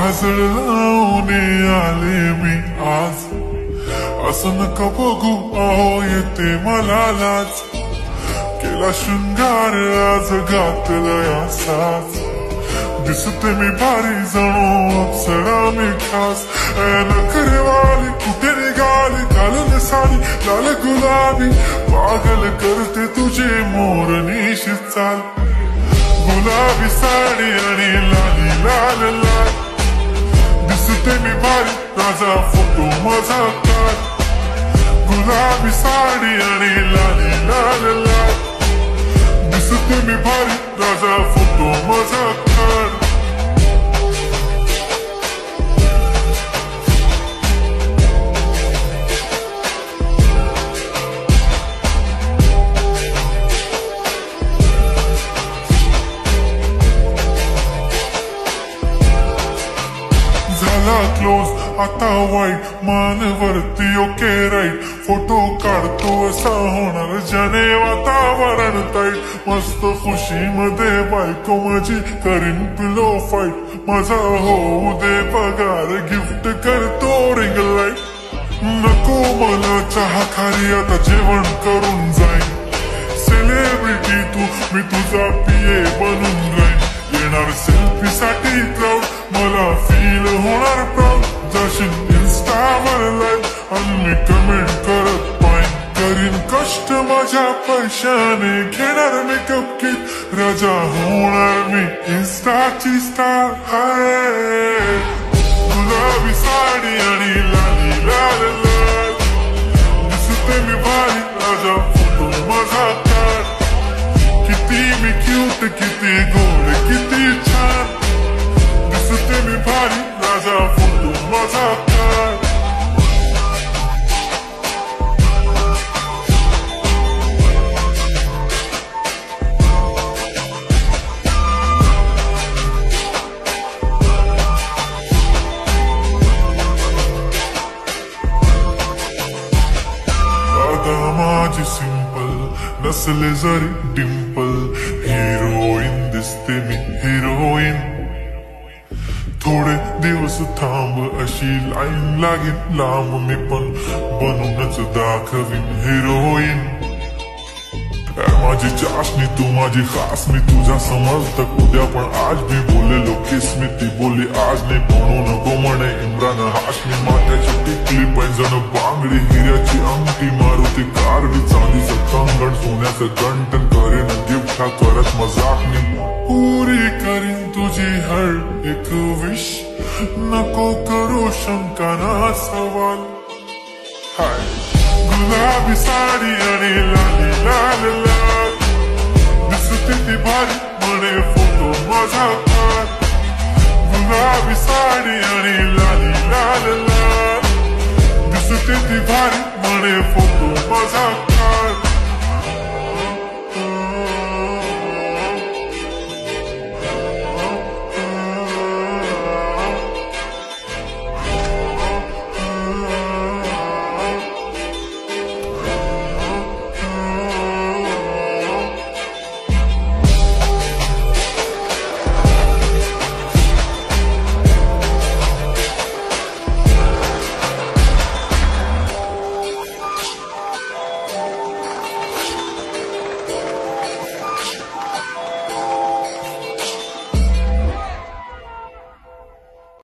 काजळ लावून आले मी आज, असं नका बघू अहो येते मला लाज, केला शृंगार आज घातलाय असाच, दिसते मी भारी जणू अप्सरा मी खास, नखरेवाली कुठे निघाली घालून साडी लाल गुलाबी, पागल करते तुझे मोरनीशी चाल, गुलाबी साडी आणि लाली लाल लाल, दिसते मी भारी राजा फोटो माझा काढ, गुलाबी साडी आणि लाली लाल लाल, दिसते मी भारी राजा फोटो माझा काढ. झाला क्लोज आता वाईट, मानवरती ओके राईट, फोटो काढतो असा होणार ज्याने वातावरण ताईट, मस्त खुशी मध्ये बायको माझी करीन पिलो फाईट, माझा होऊ दे पगार गिफ्ट करतो रिंग लाईट, नको मला चहा खारी आता जेवण करून जाईन, सेलिब्रिटी तू मी तुझा पिये बनून राहीन, येणार सेल्फी साठी क्राऊड मला फील होणार प्राऊड, जाशील इन्स्टावर लाईव्ह आणि मी कमेंट करत पाईन, करीन कष्ट माझ्या पैशाने घेणार मेकअप किट, राजा होणार मी इन्स्टाची स्टार. हाय गुलाबी साडी आणि लाली लाल लाल, दिसते मी भारी राजा फोटो माझा काढ, किती मी क्यूट किती गोड किती छान, दिसते मी भारी राजा फोटो माझा काढ. आता माझी सिंपल नसले जरी डिंपल, हिरोईन दिसते मी हिरोईन, थोडे दिवस थांब अशी लाईन लागेल लांब, मी पण बनूनच दाखवीन हिरोईन, माझी चाशनी तू माझी खास, मी तुझ्या समजत उद्या पण आज मी बोललेलो किस मी, ती बोलली आज नाही म्हणू नको म्हणे इम्रान हाशमी, माथ्याची टिकली पैंजण बांगडी हिऱ्याची अंगठी, मारुती कारडी चांदीचं कंगण सोन्याचं गंटन, करेन गिफ्ट हा करत मजाक मी, पुरी करीन तुझी हर एक विश, नको करू शंका ना सवाल. हाय गुलाबी साडी आणि लाली लाल लाल, दिसते ती भारी म्हणे फोटो माझा